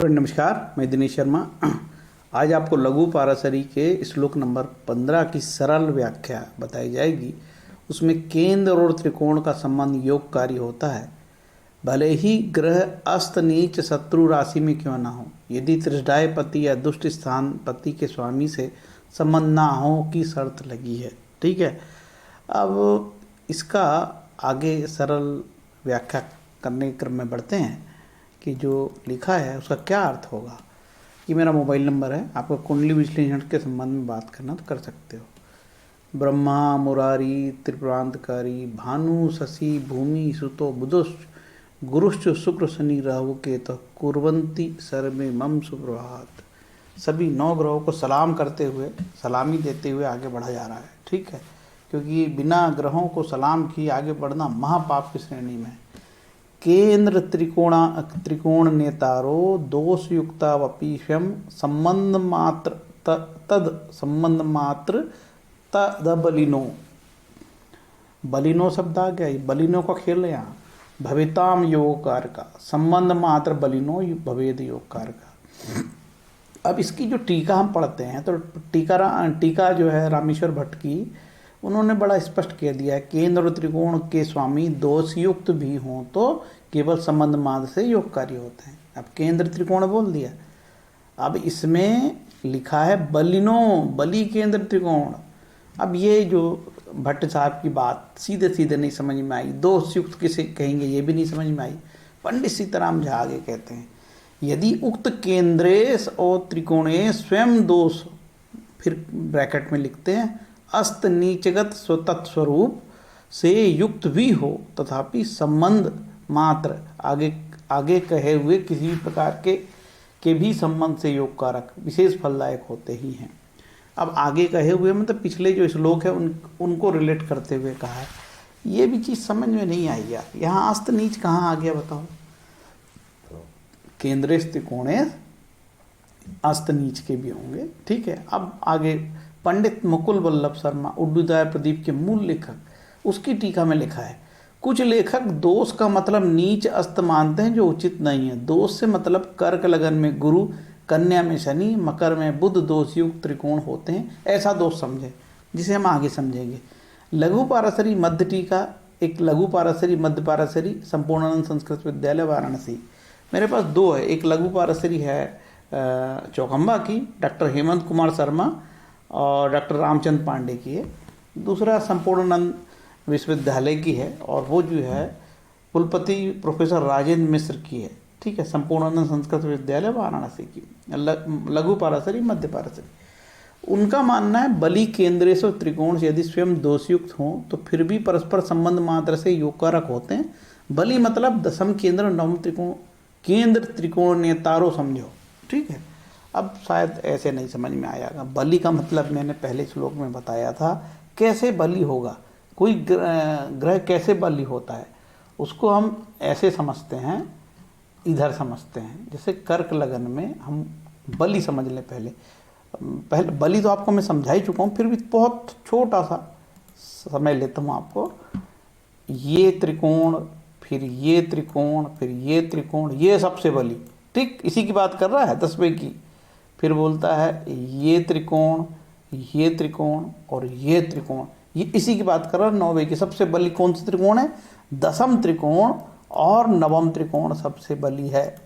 नमस्कार, मैं दिनेश शर्मा। आज आपको लघु पाराशरी के श्लोक नंबर 15 की सरल व्याख्या बताई जाएगी। उसमें केंद्र और त्रिकोण का संबंध योगकारी होता है, भले ही ग्रह अस्त नीच शत्रु राशि में क्यों ना हो, यदि त्रिष्ठाय पति या दुष्ट स्थान पति के स्वामी से संबंध ना हो की शर्त लगी है। ठीक है, अब इसका आगे सरल व्याख्या करने के क्रम में बढ़ते हैं कि जो लिखा है उसका क्या अर्थ होगा। कि मेरा मोबाइल नंबर है, आपको कुंडली विश्लेषण के संबंध में बात करना तो कर सकते हो। ब्रह्मा मुरारी त्रिपुरांतकारी भानु शशि भूमि सुतो बुधुश्च गुरुश्च शुक्र शनि राहु केतु कुर्वन्ति सर्वे मम सुप्रभात। सभी 9 ग्रहों को सलाम करते हुए, सलामी देते हुए आगे बढ़ा जा रहा है। ठीक है, क्योंकि बिना ग्रहों को सलाम किए आगे बढ़ना महापाप की श्रेणी में। केंद्र त्रिकोण नेतारो दोष युक्तावपीशम संबंध मात्र तद संबंध मात्र तदबलिनो। बलिनो शब्द आ गया, बलिनो का खेल है यहाँ। भविताम योगकार का संबंध मात्र बलिनो भवेद योगकार का। अब इसकी जो टीका हम पढ़ते हैं तो टीका जो है रामेश्वर भट्ट की, उन्होंने बड़ा स्पष्ट कह दिया है, केंद्र और त्रिकोण के स्वामी दोषयुक्त भी हों तो केवल संबंध मात्र से योगकारी होते हैं। अब केंद्र त्रिकोण बोल दिया, अब इसमें लिखा है बलिनो, बलि केंद्र त्रिकोण। अब ये जो भट्ट साहब की बात सीधे सीधे नहीं समझ में आई, दोषयुक्त किसे कहेंगे ये भी नहीं समझ में आई। पंडित सीताराम झा आगे कहते हैं, यदि उक्त केंद्रेश और त्रिकोणे स्वयं दोष, फिर ब्रैकेट में लिखते हैं अस्त नीचगत स्वतत्स्वरूप से युक्त भी हो तथापि संबंध मात्र आगे कहे हुए किसी भी प्रकार के भी संबंध से योग कारक विशेष फलदायक होते ही हैं। अब आगे कहे हुए मतलब पिछले जो श्लोक है उनको रिलेट करते हुए कहा है। ये भी चीज़ समझ में नहीं आई यार, यहाँ अस्त नीच कहाँ आ गया बताओ। केंद्रेश त्रिकोणेश अस्त नीच के भी होंगे। ठीक है, अब आगे पंडित मुकुल वल्लभ शर्मा उर्दूदाय प्रदीप के मूल लेखक, उसकी टीका में लिखा है, कुछ लेखक दोष का मतलब नीच अस्त मानते हैं जो उचित नहीं है। दोष से मतलब कर्क लगन में गुरु, कन्या में शनि, मकर में बुध दोषयुक्त त्रिकोण होते हैं, ऐसा दोष समझे, जिसे हम आगे समझेंगे। लघु पाराशरी मध्य टीका, एक लघु पाराशरी मध्य पाराशरी संपूर्णानंद संस्कृत विद्यालय वाराणसी। मेरे पास 2 है, एक लघु पाराशरी है चौखंबा की डॉक्टर हेमंत कुमार शर्मा और डॉक्टर रामचंद्र पांडे की है, दूसरा संपूर्णानंद विश्वविद्यालय की है और वो जो है कुलपति प्रोफेसर राजेंद्र मिश्र की है। ठीक है, संपूर्णानंद संस्कृत विद्यालय वाराणसी की लघु पाराशरी मध्य पाराशरी। उनका मानना है बलि केंद्रेश और त्रिकोण से यदि स्वयं दोषयुक्त हों तो फिर भी परस्पर संबंध मात्र से योगकारक होते हैं। बलि मतलब दशम केंद्र नवम त्रिकोण, केंद्र त्रिकोण नेतारो समझो। ठीक है, अब शायद ऐसे नहीं समझ में आएगा। बलि का मतलब मैंने पहले श्लोक में बताया था, कैसे बलि होगा, कोई ग्रह कैसे बलि होता है, उसको हम ऐसे समझते हैं, इधर समझते हैं। जैसे कर्क लगन में हम बलि समझ लें, पहले बलि तो आपको मैं समझा ही चुका हूँ, फिर भी बहुत छोटा सा समय लेता हूँ आपको। ये त्रिकोण, फिर ये त्रिकोण, फिर ये त्रिकोण, ये सबसे बलि। ठीक, इसी की बात कर रहा है 10वें की। फिर बोलता है ये त्रिकोण, ये त्रिकोण और ये त्रिकोण, ये इसी की बात कर रहा है 9वें की। सबसे बलि कौन सा त्रिकोण है? दशम त्रिकोण और नवम त्रिकोण सबसे बलि है।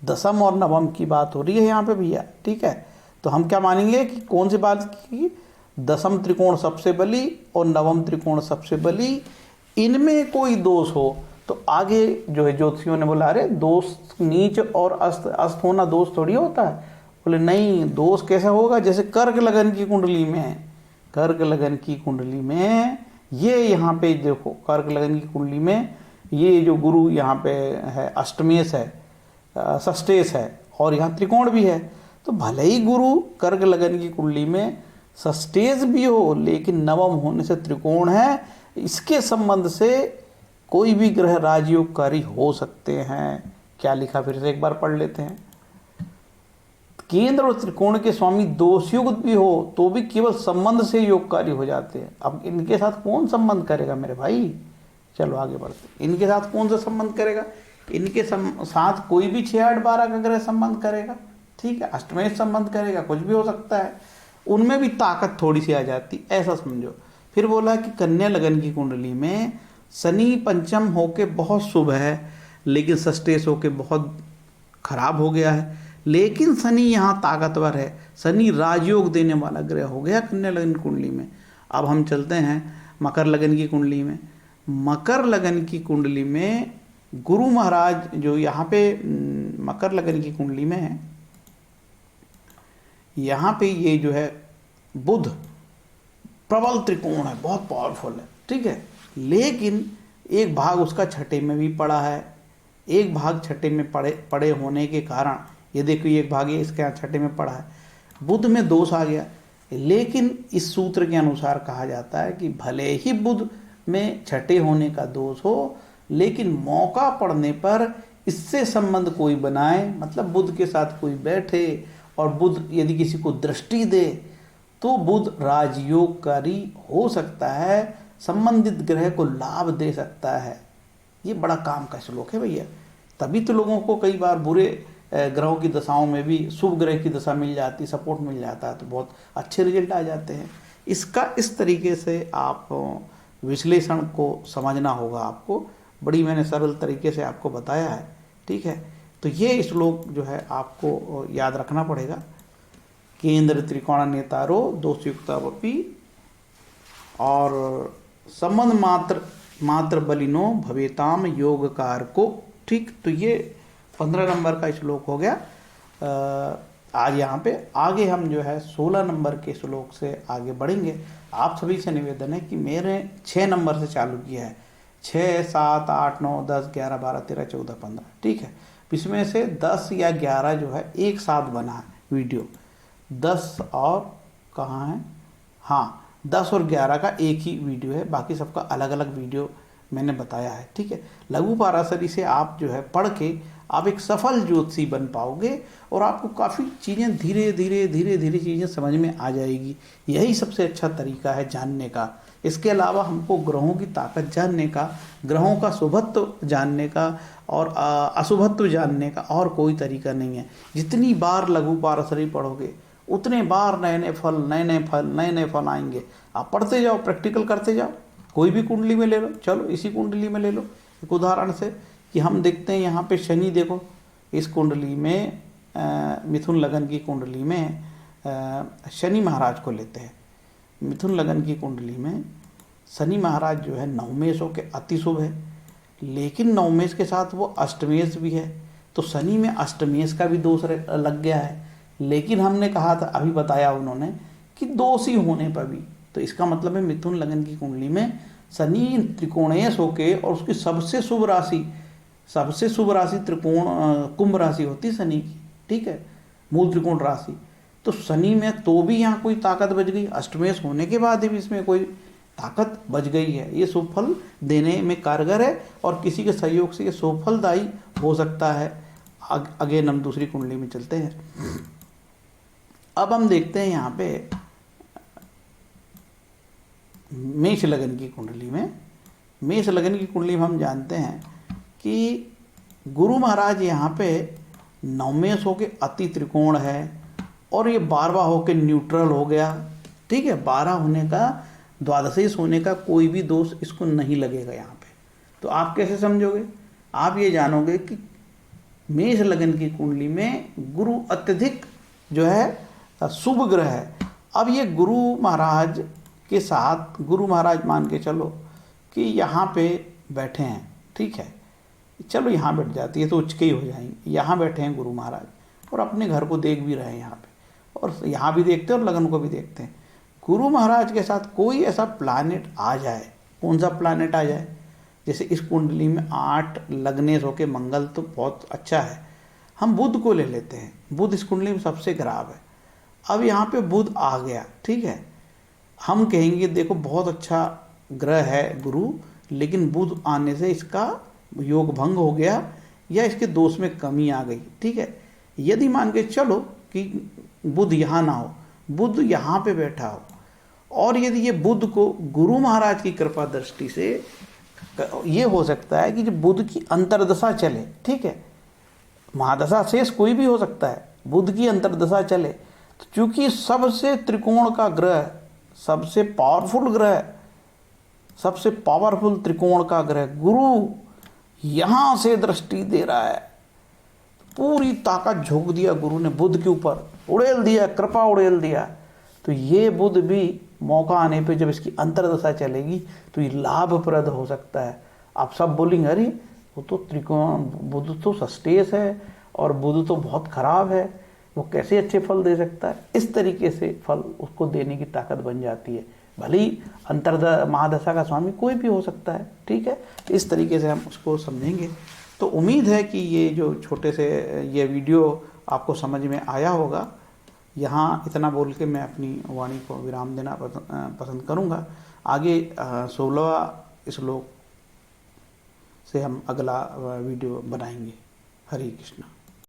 दशम और नवम की बात हो रही है यहाँ पे भैया। ठीक है, तो हम क्या मानेंगे कि कौन सी बात की? दशम त्रिकोण सबसे बलि और नवम त्रिकोण सबसे बलि। इनमें कोई दोष हो तो आगे जो है ज्योतिषियों ने बोला, अरे दोष नीच और अस्त होना दोष थोड़ी होता है। बोले नहीं, दोष कैसा होगा? जैसे कर्क लगन की कुंडली में, कर्क लगन की कुंडली में ये यहाँ पे देखो, कर्क लगन की कुंडली में ये जो गुरु यहाँ पे है अष्टमेश है, षष्ठेश है और यहाँ त्रिकोण भी है। तो भले ही गुरु कर्क लगन की कुंडली में षष्ठेश भी हो, लेकिन नवम होने से त्रिकोण है, इसके संबंध से कोई भी ग्रह राजयोगकारी हो सकते हैं। क्या लिखा फिर से एक बार पढ़ लेते हैं। केंद्र और त्रिकोण के स्वामी दोषयुक्त भी हो तो भी केवल संबंध से योगकारी हो जाते हैं। अब इनके साथ कौन संबंध करेगा मेरे भाई? चलो आगे बढ़ते, इनके साथ कौन सा संबंध करेगा? इनके साथ कोई भी 6, 8, 12 का ग्रह संबंध करेगा, ठीक है, अष्टमेश संबंध करेगा, कुछ भी हो सकता है, उनमें भी ताकत थोड़ी सी आ जाती, ऐसा समझो। फिर बोला कि कन्या लगन की कुंडली में शनि पंचम होके बहुत शुभ है, लेकिन षष्ठेश होके बहुत खराब हो गया है। लेकिन शनि यहाँ ताकतवर है, शनि राजयोग देने वाला ग्रह हो गया कन्या लगन की कुंडली में। अब हम चलते हैं मकर लगन की कुंडली में। मकर लगन की कुंडली में गुरु महाराज जो यहाँ पे मकर लगन की कुंडली में है, यहाँ पे ये जो है बुध प्रबल त्रिकोण है, बहुत पावरफुल है, ठीक है। लेकिन एक भाग उसका छठे में भी पड़ा है, एक भाग छठे में पड़े होने के कारण ये देखो, एक भाग ये इसके यहाँ छठे में पड़ा है, बुध में दोष आ गया। लेकिन इस सूत्र के अनुसार कहा जाता है कि भले ही बुध में छठे होने का दोष हो, लेकिन मौका पड़ने पर इससे संबंध कोई बनाए, मतलब बुध के साथ कोई बैठे और बुध यदि किसी को दृष्टि दे तो बुध राजयोगकारी हो सकता है, संबंधित ग्रह को लाभ दे सकता है। ये बड़ा काम का श्लोक है भैया। तभी तो लोगों को कई बार बुरे ग्रहों की दशाओं में भी शुभ ग्रह की दशा मिल जाती, सपोर्ट मिल जाता है, तो बहुत अच्छे रिजल्ट आ जाते हैं। इसका इस तरीके से आप विश्लेषण को समझना होगा आपको। बड़ी मैंने सरल तरीके से आपको बताया है, ठीक है। तो ये श्लोक जो है आपको याद रखना पड़ेगा। केंद्र त्रिकोण नेतारो दोषयुक्तावपि और संबंध मात्र बलिनो भवेताम योगकार को, ठीक। तो ये 15 नंबर का श्लोक हो गया। आज यहाँ पे आगे हम जो है 16 नंबर के श्लोक से आगे बढ़ेंगे। आप सभी से निवेदन है कि मेरे 6 नंबर से चालू किया है, 6, 7, 8, 9, 10, 11, 12, 13, 14, 15, ठीक है। इसमें से 10 या 11 जो है एक साथ बना है वीडियो, 10 और कहाँ है, हाँ 10 और 11 का एक ही वीडियो है, बाकी सबका अलग अलग वीडियो मैंने बताया है, ठीक है। लघु पाराशरी से आप जो है पढ़ के आप एक सफल ज्योतिषी बन पाओगे और आपको काफ़ी चीज़ें धीरे धीरे चीज़ें समझ में आ जाएगी। यही सबसे अच्छा तरीका है जानने का। इसके अलावा हमको ग्रहों की ताकत जानने का, ग्रहों का शुभत्व जानने का और अशुभत्व जानने का और कोई तरीका नहीं है। जितनी बार लघु पाराशरी पढ़ोगे उतने बार नए नए फल आएंगे। आप पढ़ते जाओ, प्रैक्टिकल करते जाओ। कोई भी कुंडली में ले लो, चलो इसी कुंडली में ले लो एक उदाहरण से कि हम देखते हैं यहाँ पे शनि, देखो इस कुंडली में मिथुन लगन की कुंडली में शनि महाराज को लेते हैं। मिथुन लगन की कुंडली में शनि महाराज जो है नवमेश के अति शुभ है, लेकिन नवमेश के साथ वो अष्टमेश भी है, तो शनि में अष्टमेश का भी दोष लग गया है। लेकिन हमने कहा था, अभी बताया उन्होंने कि दोषी होने पर भी, तो इसका मतलब है मिथुन लगन की कुंडली में शनि त्रिकोणेश होके और उसकी सबसे शुभ राशि त्रिकोण कुंभ राशि होती है शनि की, ठीक है, मूल त्रिकोण राशि। तो शनि में तो भी यहाँ कोई ताकत बच गई, अष्टमेश होने के बाद भी इसमें कोई ताकत बच गई है। ये शुभ फल देने में कारगर है और किसी के सहयोग से ये शुभ फलदायी हो सकता है। अगेन हम दूसरी कुंडली में चलते हैं। अब हम देखते हैं यहाँ पे मेष लगन की कुंडली में। मेष लगन की कुंडली में हम जानते हैं कि गुरु महाराज यहाँ पे नवमेश होके अति त्रिकोण है और ये 12वां होके न्यूट्रल हो गया, ठीक है। 12 होने का, द्वादशेश होने का कोई भी दोष इसको नहीं लगेगा यहाँ पे। तो आप कैसे समझोगे? आप ये जानोगे कि मेष लगन की कुंडली में गुरु अत्यधिक जो है शुभ ग्रह है। अब ये गुरु महाराज के साथ, गुरु महाराज मान के चलो कि यहाँ पे बैठे हैं, ठीक है, चलो यहाँ बैठ जाती है तो उच्च के ही हो जाएंगे। यहाँ बैठे हैं गुरु महाराज और अपने घर को देख भी रहे हैं यहाँ पे, और यहाँ भी देखते हैं और लगन को भी देखते हैं। गुरु महाराज के साथ कोई ऐसा प्लानेट आ जाए, कौन सा प्लानेट आ जाए, जैसे इस कुंडली में 8 लग्नेश होके मंगल तो बहुत अच्छा है, हम बुध को ले लेते हैं। बुध इस कुंडली में सबसे खराब है। अब यहाँ पे बुध आ गया, ठीक है, हम कहेंगे देखो बहुत अच्छा ग्रह है गुरु, लेकिन बुध आने से इसका योग भंग हो गया या इसके दोष में कमी आ गई, ठीक है। यदि मान के चलो कि बुध यहाँ ना हो, बुध यहाँ पे बैठा हो, और यदि ये बुध को गुरु महाराज की कृपा दृष्टि से ये हो सकता है कि जब बुध की अंतर्दशा चले, ठीक है, महादशा शेष कोई भी हो सकता है, बुध की अंतर्दशा चले तो चूंकि सबसे त्रिकोण का ग्रह, सबसे पावरफुल ग्रह, सबसे पावरफुल त्रिकोण का ग्रह गुरु यहां से दृष्टि दे रहा है, पूरी ताकत झोंक दिया गुरु ने बुध के ऊपर, उड़ेल दिया, कृपा उड़ेल दिया। तो ये बुध भी मौका आने पे जब इसकी अंतर्दशा चलेगी तो ये लाभप्रद हो सकता है। आप सब बोलेंगे अरे वो तो त्रिकोण, बुध तो सस्टेस है और बुध तो बहुत खराब है, वो कैसे अच्छे फल दे सकता है। इस तरीके से फल उसको देने की ताकत बन जाती है, भले ही महादशा का स्वामी कोई भी हो सकता है, ठीक है। इस तरीके से हम उसको समझेंगे। तो उम्मीद है कि ये जो छोटे से ये वीडियो आपको समझ में आया होगा। यहाँ इतना बोल के मैं अपनी वाणी को विराम देना पसंद करूँगा। आगे 16वां श्लोक से हम अगला वीडियो बनाएंगे। हरे कृष्णा।